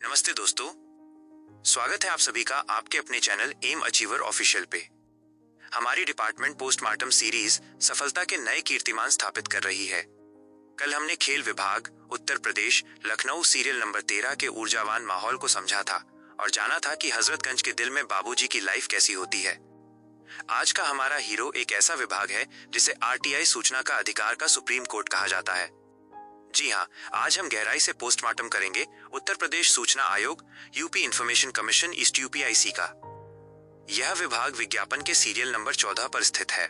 नमस्ते दोस्तों, स्वागत है आप सभी का आपके अपने चैनल एम अचीवर ऑफिशियल पे। हमारी डिपार्टमेंट पोस्टमार्टम सीरीज सफलता के नए कीर्तिमान स्थापित कर रही है। कल हमने खेल विभाग, उत्तर प्रदेश, लखनऊ सीरियल नंबर 13 के ऊर्जावान माहौल को समझा था और जाना था कि हजरतगंज के दिल में बाबूजी की लाइफ कैसी होती है। आज का हमारा हीरो एक ऐसा विभाग है जिसे आरटीआई सूचना का अधिकार का सुप्रीम कोर्ट कहा जाता है। जी हाँ, आज हम गहराई से पोस्टमार्टम करेंगे उत्तर प्रदेश सूचना आयोग, यूपी इंफॉर्मेशन कमीशन ईस्ट यूपीआईसी का। यह विभाग विज्ञापन के सीरियल नंबर 14 पर स्थित है।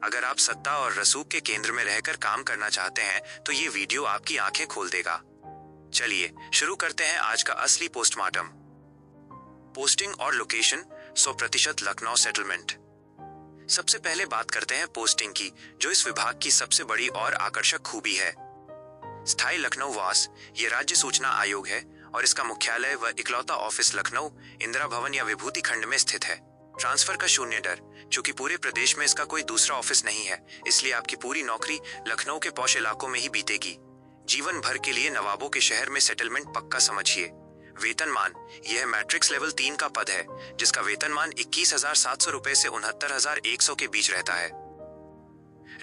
अगर आप सत्ता और रसूख के केंद्र में रहकर काम करना चाहते हैं तो ये वीडियो आपकी आंखें खोल देगा। चलिए शुरू करते हैं आज का असली पोस्टमार्टम। पोस्टिंग और लोकेशन 100% लखनऊ सेटलमेंट। सबसे पहले बात करते हैं पोस्टिंग की, जो इस विभाग की सबसे बड़ी और आकर्षक खूबी है। स्थायी लखनऊ वास ये राज्य सूचना आयोग है और इसका मुख्यालय व इकलौता ऑफिस लखनऊ, इंदिरा भवन या विभूति खंड में स्थित है। ट्रांसफर का शून्य डर, चूंकि पूरे प्रदेश में इसका कोई दूसरा ऑफिस नहीं है, इसलिए आपकी पूरी नौकरी लखनऊ के पॉश इलाकों में ही बीतेगी। जीवन भर के लिए नवाबों के शहर में सेटलमेंट पक्का समझिए। वेतनमान, यह मैट्रिक्स लेवल 3 का पद है जिसका वेतनमान 21,700 रुपए से 69,100 के बीच रहता है।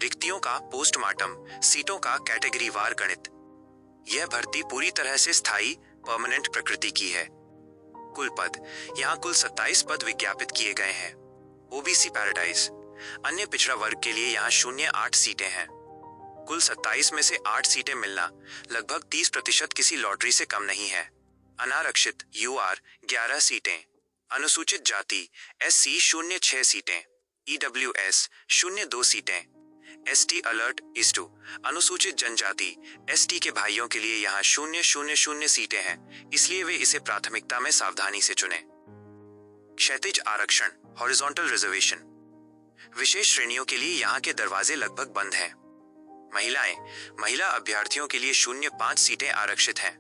रिक्तियों का पोस्टमार्टम, सीटों का कैटेगरी वार गणित। यह भर्ती पूरी तरह से स्थायी परमानेंट प्रकृति की है। कुल पद, यहाँ कुल 27 पद विज्ञापित किए गए हैं। ओबीसी पैराडाइज, अन्य पिछड़ा वर्ग के लिए यहाँ 08 सीटें हैं। कुल 27 में से 8 सीटें मिलना लगभग 30% किसी लॉटरी से कम नहीं है। अनारक्षित यूआर 11 सीटें, अनुसूचित जाति एससी 06 सीटें, ईडब्ल्यूएस 02 सीटें, एसटी अलर्ट इस्टू अनुसूचित जनजाति एसटी के भाइयों के लिए यहाँ 000 सीटें हैं, इसलिए वे इसे प्राथमिकता में सावधानी से चुनें। क्षैतिज आरक्षण हॉरिजॉन्टल रिजर्वेशन, विशेष श्रेणियों के लिए यहाँ के दरवाजे लगभग बंद हैं। महिला अभ्यर्थियों के लिए 05 सीटें आरक्षित हैं।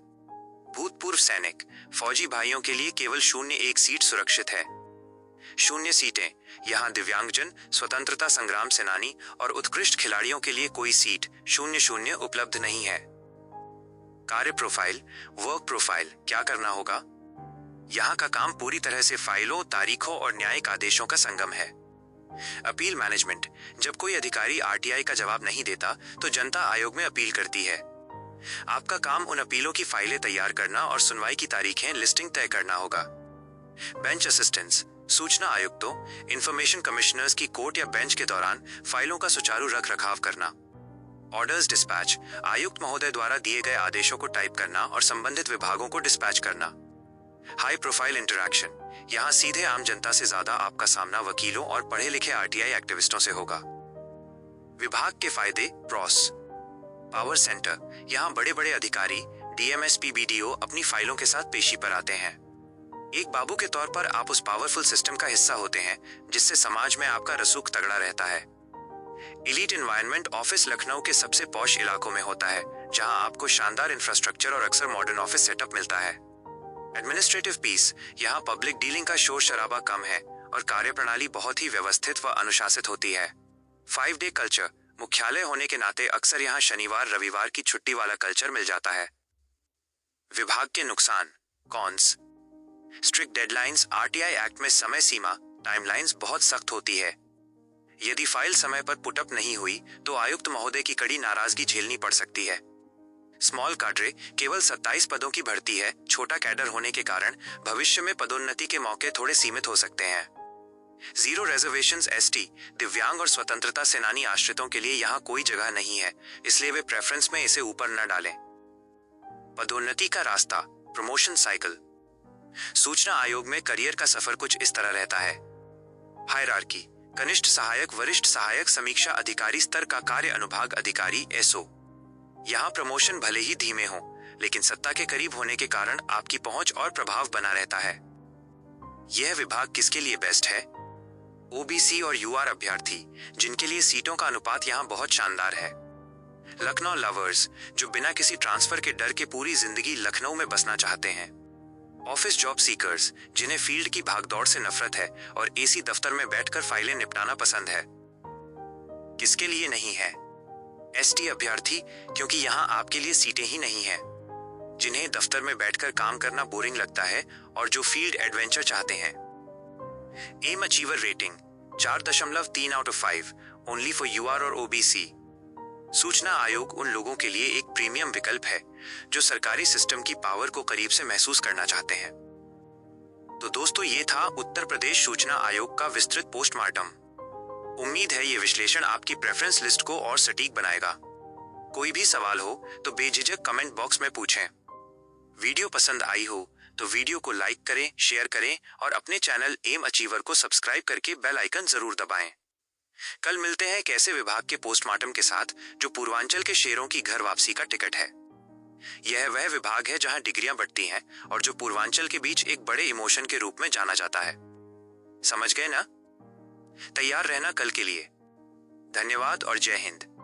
भूतपूर्व सैनिक, फौजी भाइयों के लिए केवल 01 सीट सुरक्षित है। 0 सीटें, यहाँ दिव्यांगजन, स्वतंत्रता संग्राम सेनानी और उत्कृष्ट खिलाड़ियों के लिए कोई सीट 00 उपलब्ध नहीं है। कार्य प्रोफाइल, वर्क प्रोफाइल, क्या करना होगा? यहाँ का काम पूरी तरह से फाइलों, तारीखों और न्यायिक आदेशों का संगम है। अपील मैनेजमेंट, जब कोई अधिकारी आरटीआई का जवाब नहीं देता तो जनता आयोग में अपील करती है। आपका काम उन अपीलों की फाइलें तैयार करना और सुनवाई की तारीखें लिस्टिंग तय करना होगा। बेंच असिस्टेंस, सूचना आयुक्तों, इंफॉर्मेशन कमिश्नर्स की कोर्ट या बेंच के दौरान फाइलों का सुचारू रख रखाव करना। ऑर्डर्स डिस्पैच, आयुक्त महोदय द्वारा दिए गए आदेशों को टाइप करना और संबंधित विभागों को डिस्पैच करना। हाई प्रोफाइल इंटरैक्शन, यहाँ सीधे आम जनता से ज्यादा आपका सामना वकीलों और पढ़े लिखे आरटीआई एक्टिविस्टों से होगा। विभाग के फायदे प्रॉस। पावर सेंटर, यहाँ बड़े बड़े अधिकारी, डीएमएसपी, बीडीओ अपनी फाइलों के साथ पेशी पर आते हैं। एक बाबू के तौर पर आप उस पावरफुल सिस्टम का हिस्सा होते हैं जिससे समाज में आपका रसूख तगड़ा रहता है। एलीट एनवायरनमेंट ऑफिस लखनऊ के सबसे पॉश इलाकों में होता है, जहां आपको शानदार इंफ्रास्ट्रक्चर और अक्सर मॉडर्न ऑफिस सेटअप मिलता है। एडमिनिस्ट्रेटिव पीस, यहाँ पब्लिक डीलिंग का शोर शराबा कम है और कार्यप्रणाली बहुत ही व्यवस्थित व अनुशासित होती है। 5 डे कल्चर, मुख्यालय होने के नाते अक्सर यहाँ शनिवार रविवार की छुट्टी वाला कल्चर मिल जाता है। विभाग के नुकसान cons, strict deadlines, RTI act में समय सीमा टाइमलाइंस बहुत सख्त होती है। यदि फाइल समय पर पुटअप नहीं हुई तो आयुक्त महोदय की कड़ी नाराजगी झेलनी पड़ सकती है। स्मॉल काडरे, केवल 27 पदों की भर्ती है। छोटा कैडर होने के कारण भविष्य में पदोन्नति के मौके थोड़े सीमित हो सकते हैं। 0 रिजर्वेशंस एसटी, दिव्यांग और स्वतंत्रता सेनानी आश्रितों के लिए यहाँ कोई जगह नहीं है, इसलिए वे प्रेफरेंस में इसे ऊपर न डालें। पदोन्नति का रास्ता प्रमोशन साइकिल, सूचना आयोग में करियर का सफर कुछ इस तरह रहता है। हायरार्की, कनिष्ठ सहायक, वरिष्ठ सहायक, समीक्षा अधिकारी स्तर का कार्य अनुभाग अधिकारी एसओ। यहाँ प्रमोशन भले ही धीमे हो, लेकिन सत्ता के करीब होने के कारण आपकी पहुंच और प्रभाव बना रहता है। यह विभाग किसके लिए बेस्ट है? ओबीसी और यूआर अभ्यर्थी, जिनके लिए सीटों का अनुपात यहाँ बहुत शानदार है। लखनऊ लवर्स, जो बिना किसी ट्रांसफर के डर के पूरी जिंदगी लखनऊ में बसना चाहते हैं। ऑफिस जॉब सीकर्स, जिन्हें फील्ड की भागदौड़ से नफरत है और एसी दफ्तर में बैठकर फाइलें निपटाना पसंद है। किसके लिए नहीं है? एसटी अभ्यर्थी, क्योंकि यहाँ आपके लिए सीटें ही नहीं हैं। जिन्हें दफ्तर में बैठकर काम करना बोरिंग लगता है और जो फील्ड एडवेंचर चाहते हैं। M achiever rating 4.3 out of 5 only for UR और ओबीसी। सूचना आयोग उन लोगों के लिए एक प्रीमियम विकल्प है जो सरकारी सिस्टम की पावर को करीब से महसूस करना चाहते हैं। तो दोस्तों, ये था उत्तर प्रदेश सूचना आयोग का विस्तृत पोस्टमार्टम। उम्मीद है ये विश्लेषण आपकी प्रेफरेंस लिस्ट को और सटीक बनाएगा। कोई भी सवाल हो तो बेझिझक कमेंट बॉक्स में पूछें। वीडियो पसंद आई हो तो वीडियो को लाइक करें, शेयर करें और अपने चैनल एम अचीवर को सब्सक्राइब करके बेल आइकन जरूर दबाएं। कल मिलते हैं एक ऐसे विभाग के पोस्टमार्टम के साथ जो पूर्वांचल के शेरों की घर वापसी का टिकट है। यह वह विभाग है जहां डिग्रियां बढ़ती हैं और जो पूर्वांचल के बीच एक बड़े इमोशन के रूप में जाना जाता है। समझ गए ना? तैयार रहना कल के लिए। धन्यवाद और जय हिंद।